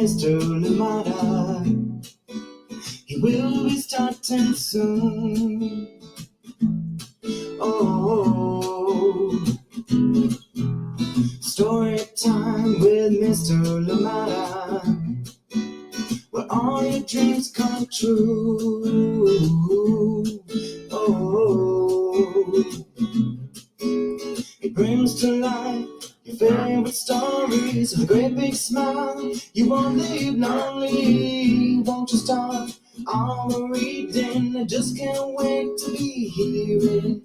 Mr. Lamada. He will be starting soon. Oh, story time with Mr. Lamada, where all your dreams come true. Oh, he brings to life your favorite stories with a great big smile. You won't leave lonely, won't you start all the reading? I just can't wait to be hearing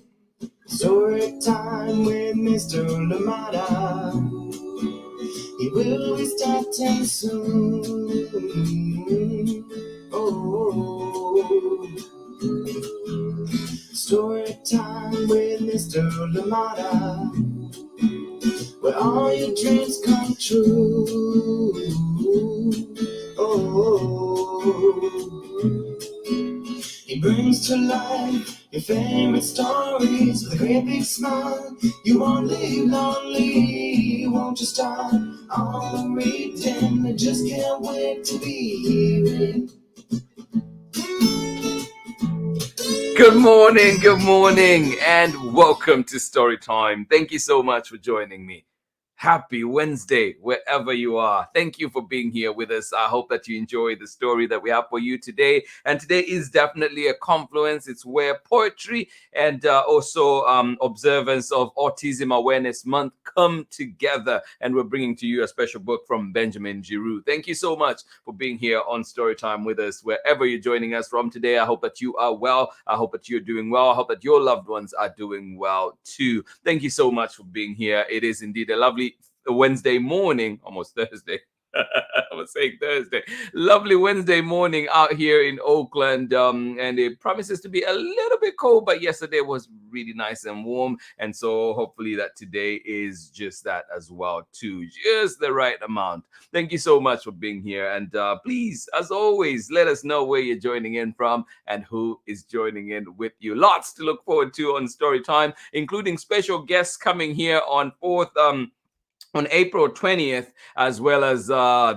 story time with Mr. Lamada. He will be starting soon. Oh, story time with Mr. Lamada, where all your dreams come true. Oh, he brings to life your favorite stories with a great big smile. You won't leave lonely, won't you start all the reading? I just can't wait to be hearing. Good morning, and welcome to Storytime. Thank you so much for joining me. Happy Wednesday, wherever you are. Thank you for being here with us. I hope that you enjoy the story that we have for you today. And today is definitely a confluence. It's where poetry and also observance of Autism Awareness Month come together. And we're bringing to you a special book from Benjamin Giroux. Thank you so much for being here on Storytime with us, wherever you're joining us from today. I hope that you are well. I hope that you're doing well. I hope that your loved ones are doing well too. Thank you so much for being here. It is indeed a lovely Wednesday morning, almost Thursday. I was saying Thursday. Lovely Wednesday morning out here in Oakland, and it promises to be a little bit cold, but yesterday was really nice and warm, and so hopefully that today is just that as well too, just the right amount. Thank you so much for being here, and please, as always, let us know where you're joining in from and who is joining in with you. Lots to look forward to on Storytime, including special guests coming here on on April 20th, as well as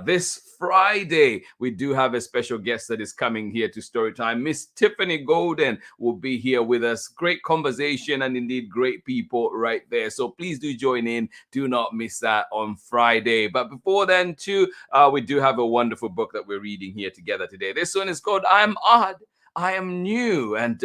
this Friday. We do have a special guest that is coming here to Storytime. Miss Tiffany Golden will be here with us. Great conversation and indeed great people right there. So please do join in. Do not miss that on Friday. But before then, too, we do have a wonderful book that we're reading here together today. This one is called I Am Odd, I Am New. And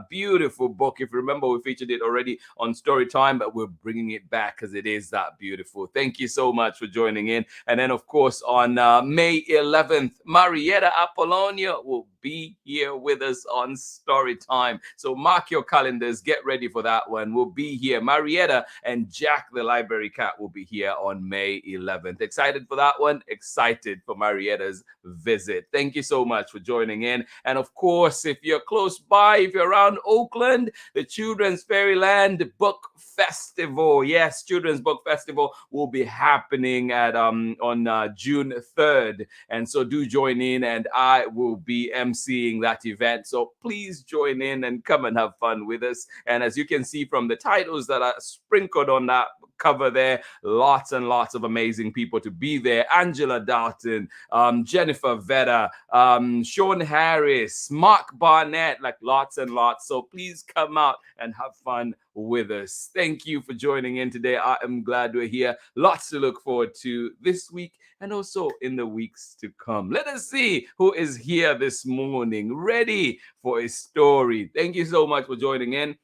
beautiful book. If you remember, we featured it already on Storytime, but we're bringing it back because it is that beautiful. Thank you so much for joining in. And then, of course, on May 11th, Marietta Apollonia will be here with us on Storytime. So mark your calendars. Get ready for that one. We'll be here. Marietta and Jack the Library Cat will be here on May 11th. Excited for that one? Excited for Marietta's visit. Thank you so much for joining in. And of course, if you're close by, if you're around Oakland, the Children's Fairyland Book Festival. Yes, Children's Book Festival will be happening at on June 3rd. And so do join in, and I will be emceeing that event. So please join in and come and have fun with us. And as you can see from the titles that are sprinkled on that cover there, lots and lots of amazing people to be there. Angela Dalton, Jennifer Vedder, Sean Harris, Mark Barnett, like lots and lots. So please come out and have fun with us. Thank you for joining in today. I am glad we're here. Lots to look forward to this week and also in the weeks to come. Let us see who is here this morning, ready for a story. Thank you so much for joining in.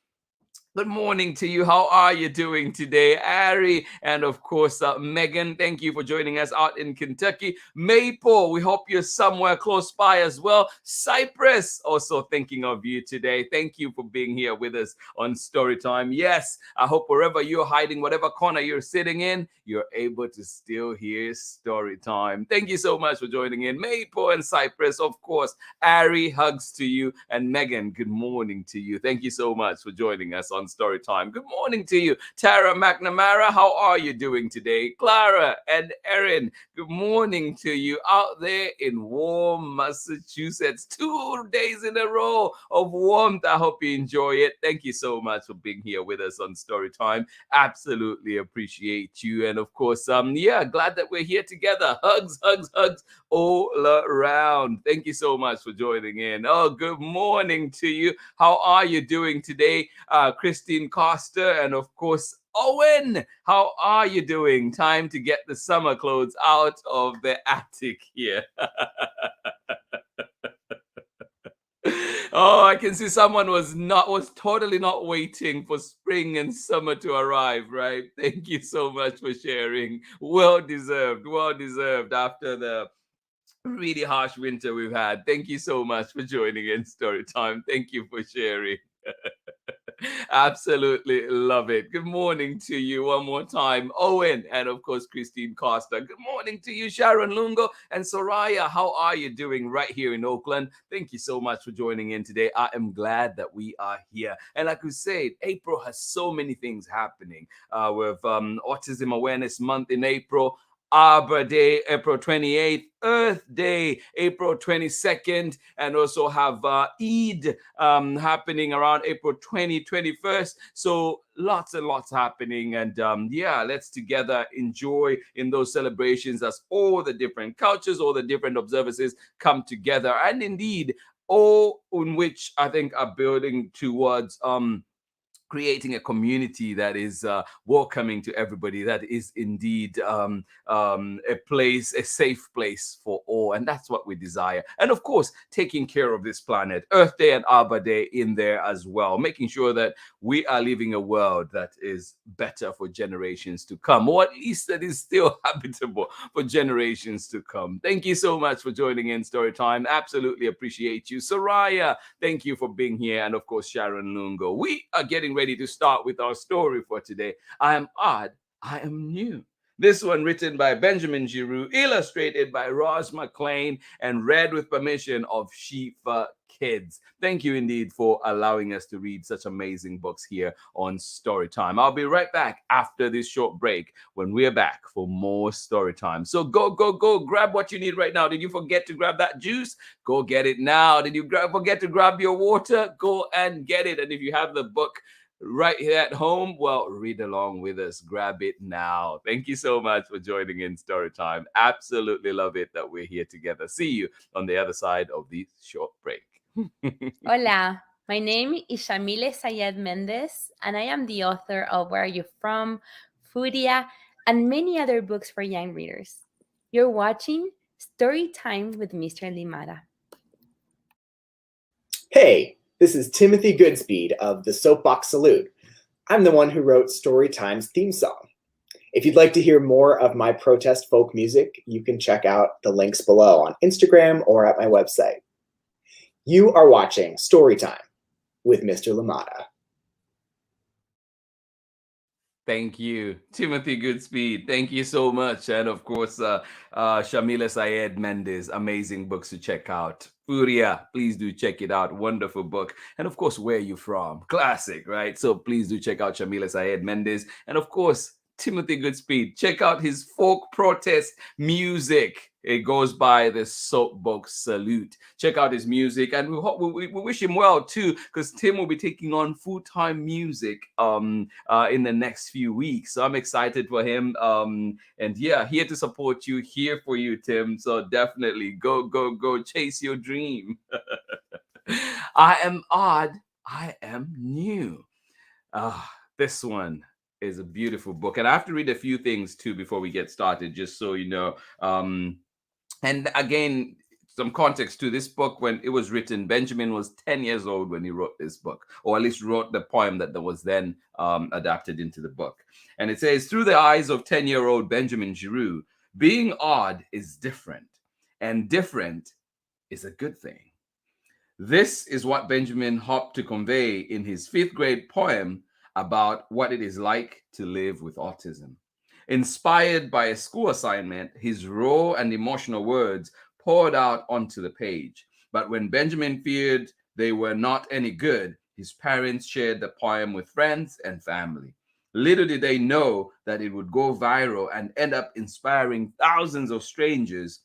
Good morning to you. How are you doing today? Ari, and of course, Megan, thank you for joining us out in Kentucky. Maple, we hope you're somewhere close by as well. Cypress, also thinking of you today. Thank you for being here with us on Storytime. Yes, I hope wherever you're hiding, whatever corner you're sitting in, you're able to still hear Storytime. Thank you so much for joining in. Maple and Cypress, of course. Ari, hugs to you. And Megan, good morning to you. Thank you so much for joining us on Storytime. Good morning to you, Tara McNamara. How are you doing today? Clara and Erin, good morning to you out there in warm Massachusetts. 2 days in a row of warmth. I hope you enjoy it. Thank you so much for being here with us on Storytime. Absolutely appreciate you. And of course, glad that we're here together. Hugs, hugs, hugs all around. Thank you so much for joining in. Oh, good morning to you. How are you doing today? Christine Costa and of course, Owen, how are you doing? Time to get the summer clothes out of the attic here. Oh, I can see someone was totally not waiting for spring and summer to arrive, right? Thank you so much for sharing. Well deserved after the really harsh winter we've had. Thank you so much for joining in Storytime. Thank you for sharing. Absolutely love it. Good morning to you one more time, Owen, and of course, Christine Costa. Good morning to you, Sharon Lungo and Soraya. How are you doing right here in Oakland? Thank you so much for joining in today. I am glad that we are here. And like we said, April has so many things happening. With Autism Awareness Month in April, Arbor Day, April 28th, Earth Day, April 22nd, and also have Eid happening around April 21st. So lots and lots happening. And let's together enjoy in those celebrations as all the different cultures, all the different observances come together. And indeed, all in which I think are building towards creating a community that is welcoming to everybody, that is indeed a safe place for all. And that's what we desire. And of course, taking care of this planet, Earth Day and Arbor Day in there as well, making sure that we are living a world that is better for generations to come, or at least that is still habitable for generations to come. Thank you so much for joining in Storytime. Absolutely appreciate you. Soraya, thank you for being here. And of course, Sharon Lungo. We are getting ready to start with our story for today. I am odd, I am new. This one written by Benjamin Giroux, illustrated by ROZ MACLEAN, and read with permission of SCHIFFER Kids. Thank you indeed for allowing us to read such amazing books here on Storytime. I'll be right back after this short break when we're back for more Storytime. So go, grab what you need right now. Did you forget to grab that juice? Go get it now. Did you forget to grab your water? Go and get it. And if you have the book right here at home, well, read along with us. Grab it now. Thank you so much for joining in Storytime. Absolutely love it that we're here together. See you on the other side of this short break. Hola, my name is Shamile Sayed Mendez, and I am the author of Where Are You From, Furia, and many other books for young readers. You're watching Storytime with Mr. Limara. Hey, this is Timothy Goodspeed of the Soapbox Salute. I'm the one who wrote Storytime's theme song. If you'd like to hear more of my protest folk music, you can check out the links below on Instagram or at my website. You are watching Storytime with Mr. Lamada. Thank you, Timothy Goodspeed. Thank you so much. And of course, Shamila Syed Mendez, amazing books to check out. Furia, please do check it out. Wonderful book. And of course, Where Are You From? Classic, right? So please do check out Shamila Syed Mendez. And of course, Timothy Goodspeed. Check out his folk protest music. It goes by the Soapbox Salute. Check out his music, and we wish him well too, because Tim will be taking on full-time music in the next few weeks. So I'm excited for him. And yeah, here to support you, here for you, Tim. So definitely go chase your dream. I am odd. I am new. This one is a beautiful book, and I have to read a few things too before we get started, just so you know. And again, some context to this book. When it was written, Benjamin was 10 years old when he wrote this book, or at least wrote the poem that was then adapted into the book. And it says, through the eyes of 10-year-old Benjamin Giroux, being odd is different, and different is a good thing. This is what Benjamin hoped to convey in his 5th grade poem about what it is like to live with autism. Inspired by a school assignment, his raw and emotional words poured out onto the page. But when Benjamin feared they were not any good, His parents shared the poem with friends and family. Little did they know that it would go viral and end up inspiring thousands of strangers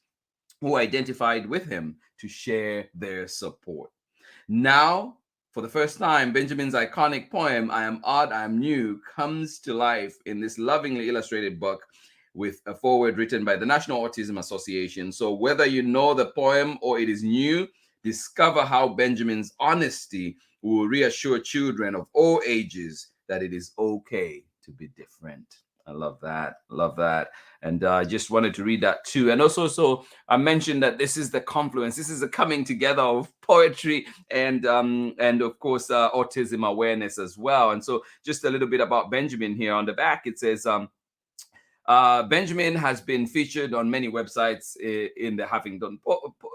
who identified with him to share their support. Now, for the first time, Benjamin's iconic poem, I Am Odd, I Am New, comes to life in this lovingly illustrated book with a foreword written by the National Autism Association. So whether you know the poem or it is new, discover how Benjamin's honesty will reassure children of all ages that it is okay to be different. I love that. Love that. And I just wanted to read that too. And also, so I mentioned that this is the confluence. This is a coming together of poetry and of course autism awareness as well. And so, just a little bit about Benjamin here on the back. It says, Benjamin has been featured on many websites in the Huffington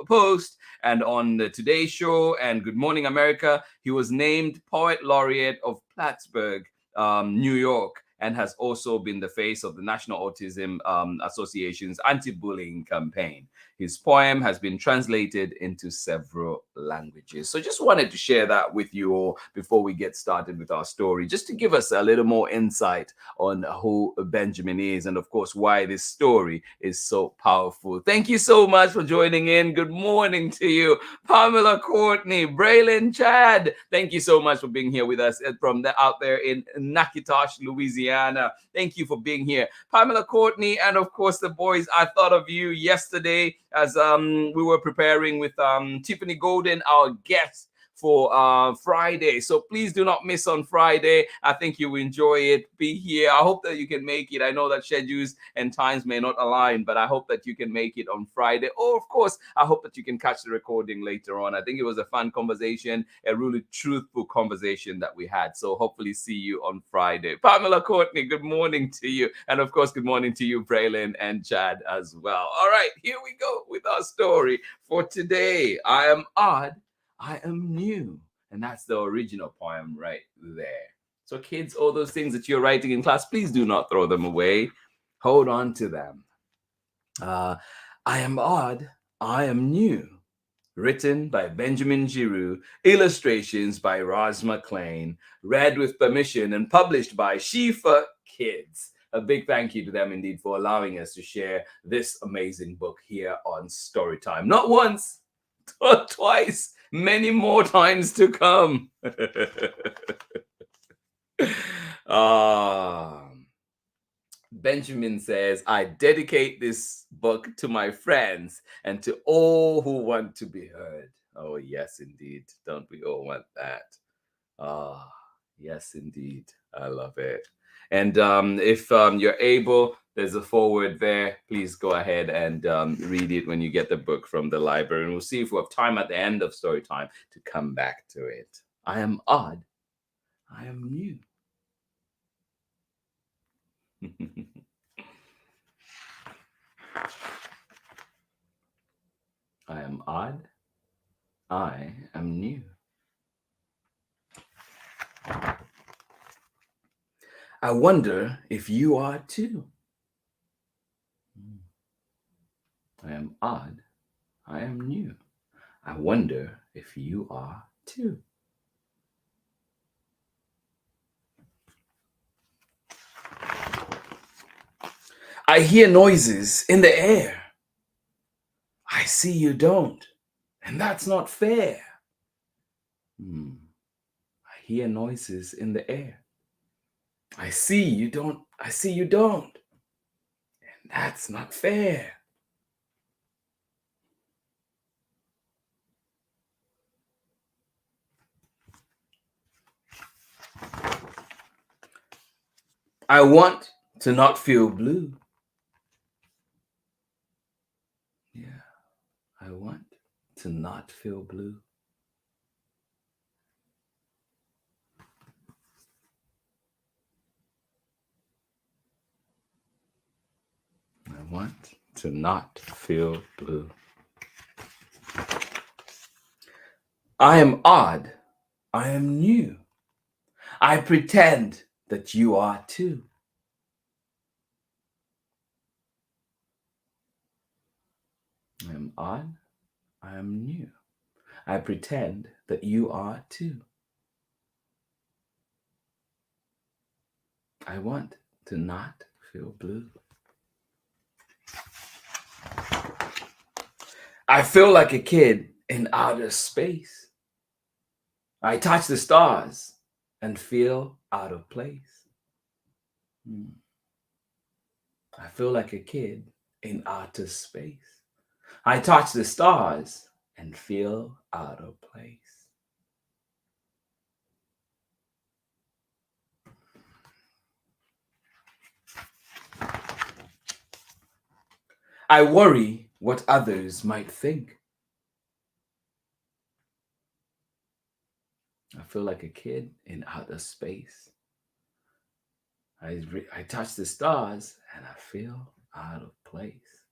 Post and on the Today Show and Good Morning America. He was named Poet Laureate of Plattsburgh, New York, and has also been the face of the National Autism Association's anti-bullying campaign. His poem has been translated into several languages. So just wanted to share that with you all before we get started with our story, just to give us a little more insight on who Benjamin is and, of course, why this story is so powerful. Thank you so much for joining in. Good morning to you, Pamela, Courtney, Braylon, Chad. Thank you so much for being here with us from out there in Natchitoches, Louisiana. Thank you for being here, Pamela, Courtney, and of course the boys. I thought of you yesterday as we were preparing with Tiffany Golden, our guest for Friday. So please do not miss on Friday. I think you will enjoy it. Be here. I hope that you can make it. I know that schedules and times may not align, but I hope that you can make it on Friday. Or, of course, I hope that you can catch the recording later on. I think it was a fun conversation, a really truthful conversation that we had. So hopefully see you on Friday. Pamela, Courtney, good morning to you. And, of course, good morning to you, Braylon and Chad as well. All right, here we go with our story for today. I Am Odd, I Am New. And that's the original poem right there. So kids, all those things that you're writing in class, please do not throw them away. Hold on to them. I Am Odd, I Am New. Written by Benjamin Giroux, illustrations by ROZ MACLEAN, read with permission and published by SCHIFFER Kids. A big thank you to them indeed for allowing us to share this amazing book here on Storytime. Not once, but twice, many more times to come. Benjamin says, I dedicate this book to my friends and to all who want to be heard. Oh, yes, indeed. Don't we all want that? Yes, indeed. I love it. And if you're able, there's a foreword there. Please go ahead and read it when you get the book from the library. And we'll see if we have time at the end of story time to come back to it. I am odd. I am new. I am odd. I am new. I wonder if you are too. I am odd. I am new. I wonder if you are too. I hear noises in the air. I see you don't, and that's not fair. I hear noises in the air. I see you don't, and that's not fair. I want to not feel blue. Yeah, I want to not feel blue. I want to not feel blue. I am odd. I am new. I pretend that you are too. I am odd. I am new. I pretend that you are too. I want to not feel blue. I feel like a kid in outer space. I touch the stars and feel out of place. I feel like a kid in outer space. I touch the stars and feel out of place. I worry what others might think. I feel like a kid in outer space. I touch the stars and I feel out of place.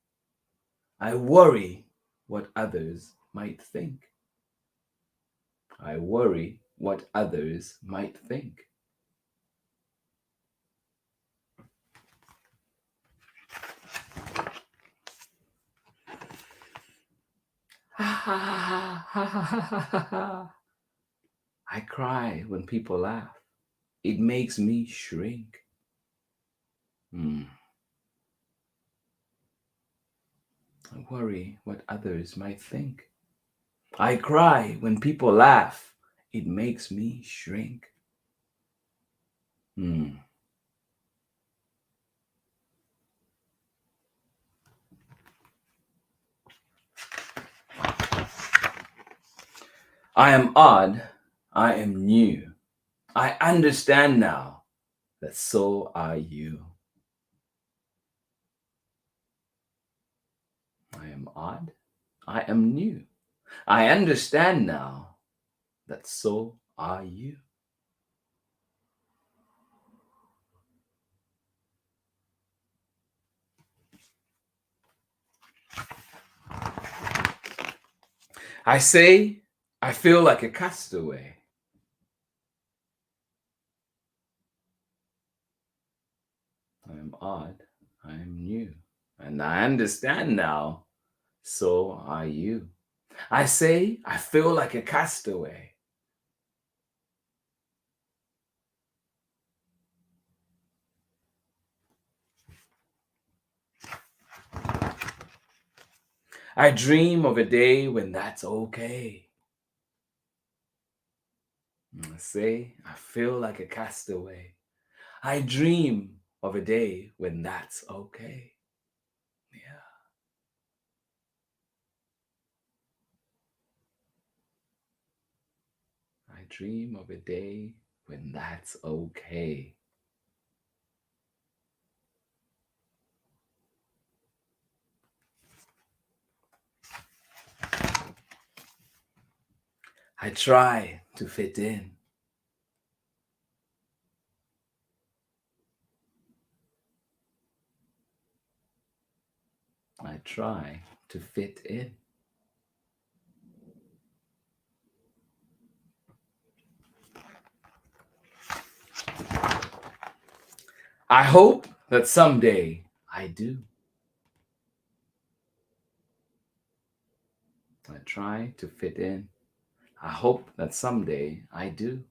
I worry what others might think. I worry what others might think. I cry when people laugh. It makes me shrink. I worry what others might think. I cry when people laugh. It makes me shrink. I am odd. I am new. I understand now that so are you. I am odd. I am new. I understand now that so are you. I say I feel like a castaway. I am odd. I am new. And I understand now, so are you. I say I feel like a castaway. I dream of a day when that's okay. I say I feel like a castaway. I dream of a day when that's okay. Yeah. I dream of a day when that's okay. I try to fit in. I try to fit in. I hope that someday I do. I try to fit in. I hope that someday I do.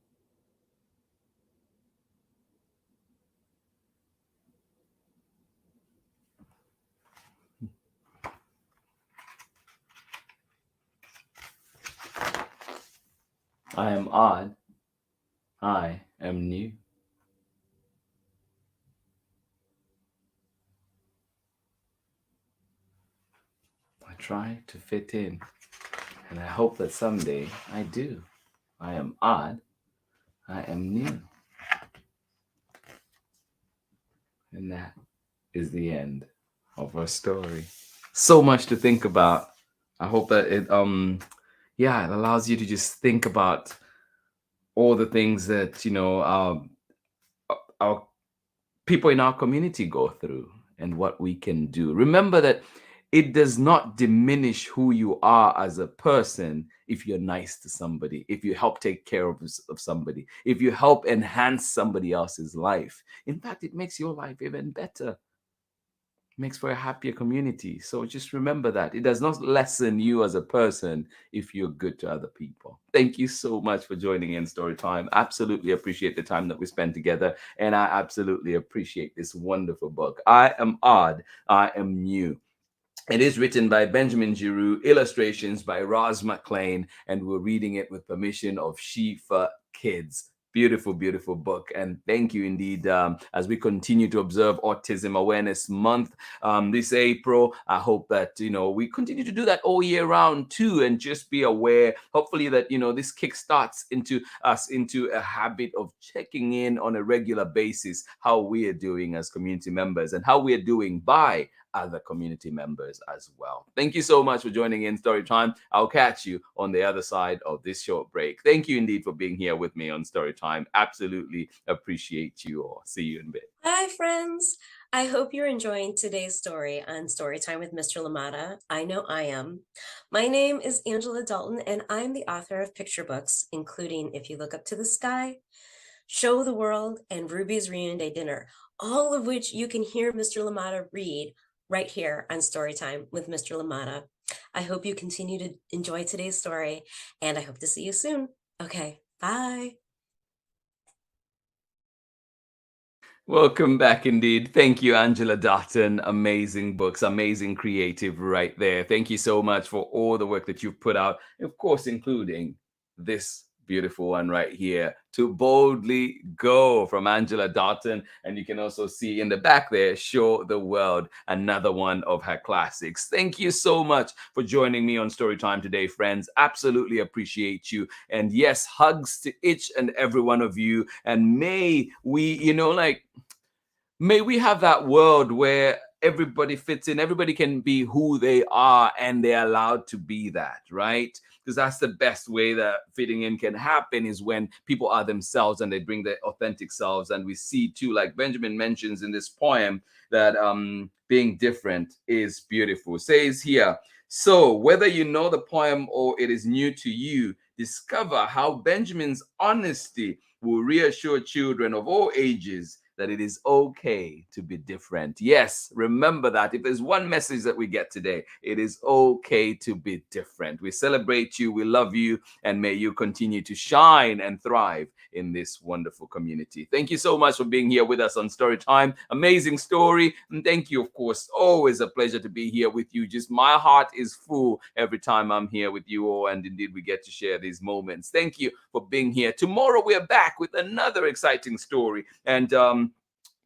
I am odd. I am new. I try to fit in, and I hope that someday I do. I am odd. I am new. And that is the end of our story. So much to think about. I hope that it it allows you to just think about all the things that our people in our community go through and what we can do. Remember that it does not diminish who you are as a person if you're nice to somebody, if you help take care of somebody, if you help enhance somebody else's life. In fact, it makes your life even better. makes for a happier community. So just remember that. It does not lessen you as a person if you're good to other people. Thank you so much for joining in Story Time. Absolutely appreciate the time that we spend together. And I absolutely appreciate this wonderful book. I am odd, I am new. It is written by Benjamin Giroux, illustrations by ROZ MACLEAN, and we're reading it with permission of SCHIFFER Kids. Beautiful, beautiful book. And thank you indeed. As we continue to observe Autism Awareness Month this April, I hope that, we continue to do that all year round too, and just be aware, hopefully that, this kickstarts into us into a habit of checking in on a regular basis how we are doing as community members and how we are doing by other community members as well. Thank you so much for joining in Storytime. I'll catch you on the other side of this short break. Thank you indeed for being here with me on Storytime. Absolutely appreciate you all. See you in a bit. Hi, friends. I hope you're enjoying today's story on Storytime with Mr. Lamata. I know I am. My name is Angela Dalton, and I'm the author of picture books, including If You Look Up to the Sky, Show the World, and Ruby's Reunion Day Dinner, all of which you can hear Mr. Lamata read right here on Storytime with Mr. Lamata. I hope you continue to enjoy today's story, and I hope to see you soon. Okay, bye. Welcome back indeed. Thank you, Angela Dutton. Amazing books, amazing creative right there. Thank you so much for all the work that you've put out, of course, including this beautiful one right here, To Boldly Go, from Angela Dutton. And you can also see in the back there, Show the World, another one of her classics. Thank you so much for joining me on Storytime today, friends. Absolutely appreciate you. And yes, hugs to each and every one of you. And may we, may we have that world where everybody fits in, everybody can be who they are, and they're allowed to be that, right? Because that's the best way that fitting in can happen, is when people are themselves and they bring their authentic selves. And we see too, like Benjamin mentions in this poem, that being different is beautiful. It says here, so whether you know the poem or it is new to you, discover how Benjamin's honesty will reassure children of all ages that it is okay to be different. Yes, remember that. If there's one message that we get today, it is okay to be different. We celebrate you, we love you, and may you continue to shine and thrive in this wonderful community. Thank you so much for being here with us on Storytime. Amazing story. And thank you, of course. Always a pleasure to be here with you. Just my heart is full every time I'm here with you all. And indeed, we get to share these moments. Thank you for being here. Tomorrow, we are back with another exciting story. And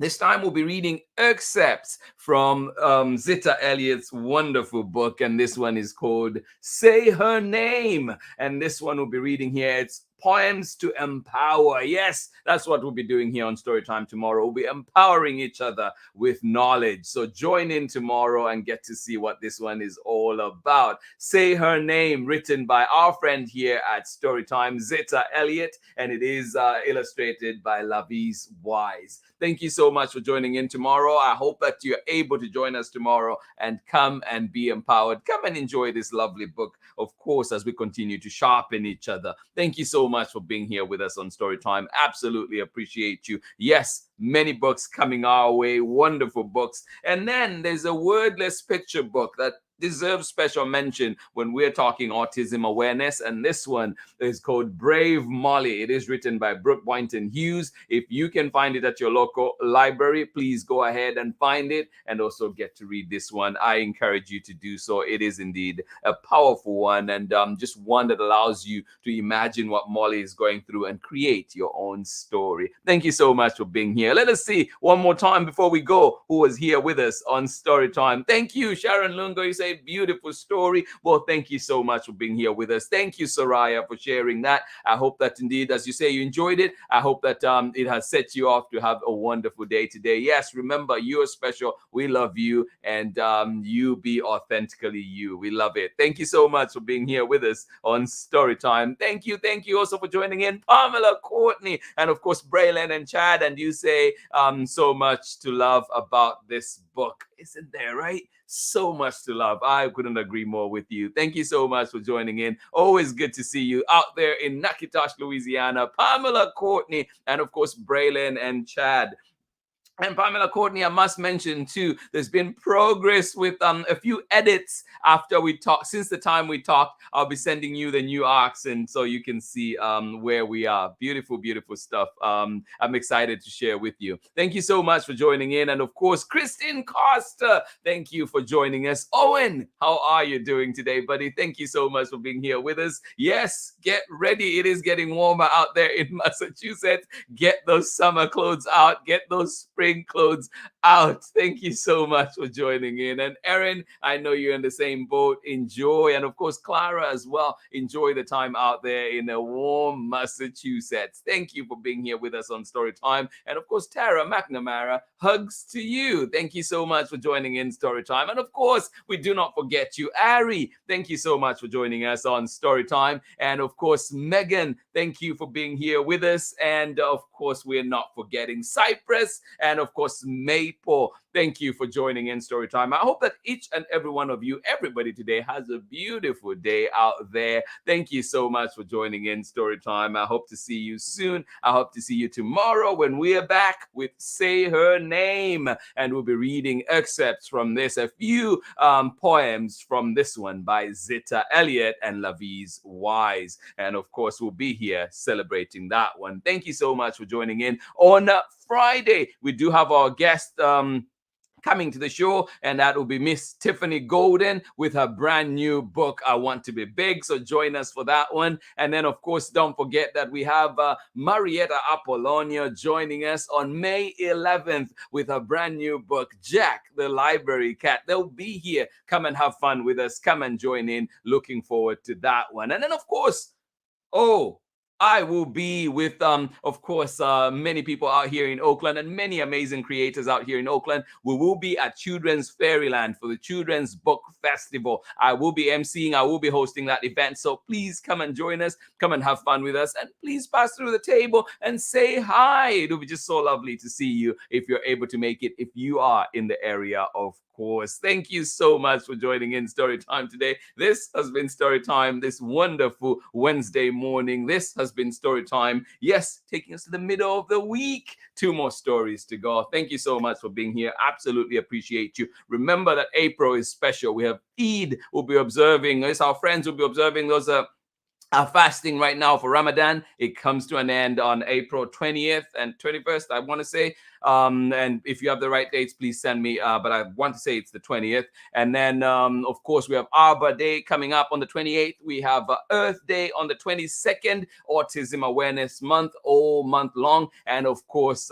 this time we'll be reading excerpts from Zita Elliott's wonderful book. And this one is called Say Her Name. And this one we'll be reading here. It's Poems to Empower. Yes, that's what we'll be doing here on Storytime tomorrow. We'll be empowering each other with knowledge. So join in tomorrow and get to see what this one is all about. Say Her Name, written by our friend here at Storytime, Zita Elliott, and it is illustrated by Lavis Wise. Thank you so much for joining in tomorrow. I hope that you're able to join us tomorrow and come and be empowered. Come and enjoy this lovely book, of course, as we continue to sharpen each other. Thank you so much for being here with us on Storytime. Absolutely appreciate you. Yes, many books coming our way, wonderful books. And then there's a wordless picture book that deserves special mention when we're talking autism awareness, and this one is called Brave Molly. It is written by Brooke Boynton Hughes. If you can find it at your local library, please go ahead and find it and also get to read this one. I encourage you to do so. It is indeed a powerful one, and just one that allows you to imagine what Molly is going through and create your own story. Thank you so much for being here. Let us see one more time before we go who was here with us on Storytime. Thank you, Sharon Lungo. You say beautiful story. Well, thank you so much for being here with us. Thank you, Soraya, for sharing that. I hope that indeed, as you say, you enjoyed it. I hope that it has set you off to have a wonderful day today. Yes, remember, you're special. We love you, and you be authentically you. We love it. Thank you so much for being here with us on Storytime. Thank you. Thank you also for joining in, Pamela, Courtney, and of course, Braylon and Chad. And you say so much to love about this book. Isn't there, right? So much to love. I couldn't agree more with you. Thank you so much for joining in. Always good to see you out there in Natchitoches, Louisiana. Pamela, Courtney, and of course, Braylon and Chad. And Pamela Courtney, I must mention too, there's been progress with a few edits after we talked. Since the time we talked, I'll be sending you the new arcs, and so you can see where we are. Beautiful, beautiful stuff. I'm excited to share with you. Thank you so much for joining in, and of course, Christine Costa, thank you for joining us. Owen, how are you doing today, buddy? Thank you so much for being here with us. Yes, get ready. It is getting warmer out there in Massachusetts. Get those summer clothes out. Get those spring clothes out. Thank you so much for joining in. And Erin, I know you're in the same boat. Enjoy. And of course, Clara as well. Enjoy the time out there in a warm Massachusetts. Thank you for being here with us on Storytime. And of course, Tara McNamara, hugs to you. Thank you so much for joining in Storytime. And of course, we do not forget you, Ari. Thank you so much for joining us on Storytime. And of course, Megan, thank you for being here with us. And of course, we're not forgetting Cypress and of course, Maple. Thank you for joining in Storytime. I hope that each and every one of you, everybody today, has a beautiful day out there. Thank you so much for joining in Storytime. I hope to see you soon. I hope to see you tomorrow when we are back with Say Her Name. And we'll be reading excerpts from this, a few poems from this one by Zita Elliott and Lavise Wise. And of course, we'll be here celebrating that one. Thank you so much for joining in. On Friday, we do have our guest coming to the show, and that will be Miss Tiffany Golden with her brand new book, I Want to Be Big. So join us for that one. And then, of course, don't forget that we have Marietta Apollonia joining us on May 11th with her brand new book, Jack the Library Cat. They'll be here. Come and have fun with us. Come and join in. Looking forward to that one. And then, of course, I will be with, of course, many people out here in Oakland and many amazing creators out here in Oakland. We will be at Children's Fairyland for the Children's Book Festival. I will be emceeing. I will be hosting that event. So please come and join us. Come and have fun with us. And please pass through the table and say hi. It will be just so lovely to see you if you're able to make it, if you are in the area, of course. Thank you so much for joining in Storytime today. This has been Storytime this wonderful Wednesday morning. This has been Storytime. Yes, taking us to the middle of the week. 2 more stories to go. Thank you so much for being here. Absolutely appreciate you. Remember that April is special. We have Eid. We'll be observing. It's our friends will be observing those are fasting right now for Ramadan. It comes to an end on April 20th and 21st, I want to say. And if you have the right dates, please send me. But I want to say it's the 20th. And then, of course, we have Arbor Day coming up on the 28th. We have Earth Day on the 22nd, Autism Awareness Month, all month long. And of course,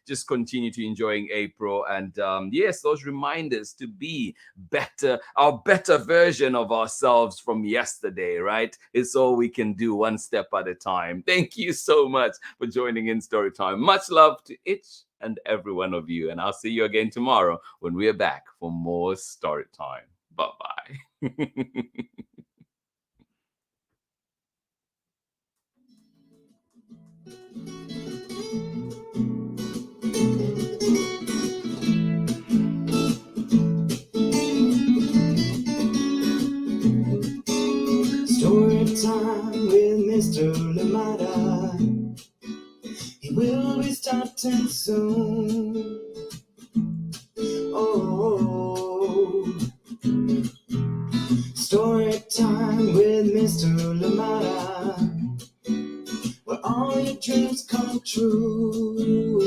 just continue to enjoying April. And yes, those reminders to be better, our better version of ourselves from yesterday, right? It's all we can do, one step at a time. Thank you so much for joining in Storytime. Much love to each and every one of you. And I'll see you again tomorrow when we're back for more Storytime. Bye-bye. Storytime with Mr. Lamada. He will be starting soon. Oh, Storytime with Mr. Lamada, where all your dreams come true.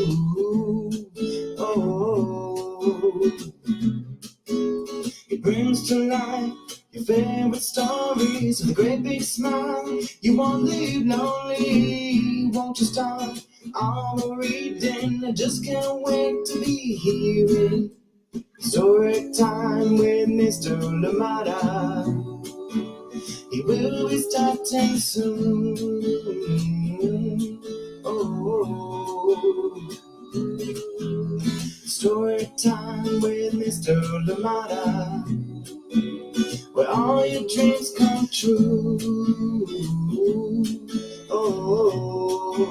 Oh, he brings to life your favorite stories with a great big smile. You won't leave lonely, won't you start all the reading? I just can't wait to be hearing Storytime with Mr. Lamada. He will be starting soon. Oh, Storytime with Mr. Lamada, where all your dreams come true. Oh,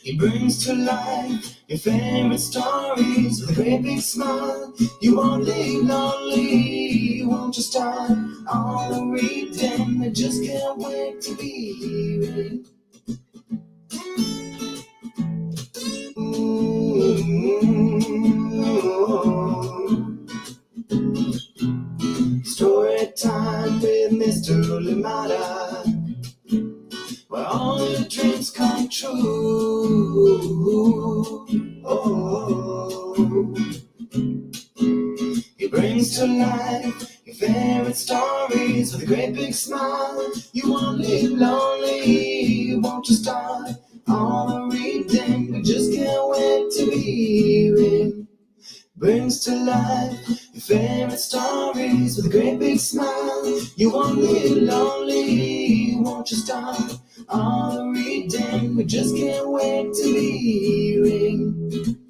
he brings to life your favorite stories with a great big smile. You won't leave lonely, won't you start all the reading? I just can't wait to be hearing. Mr. Lamada, where all your dreams come true. Oh, he brings to life your favorite stories with a great big smile. You won't live lonely, won't you start all the reading? We just can't wait to hear him. Brings to life your favorite stories with a great big smile. You won't live lonely, won't you start all the reading? We just can't wait to hear him.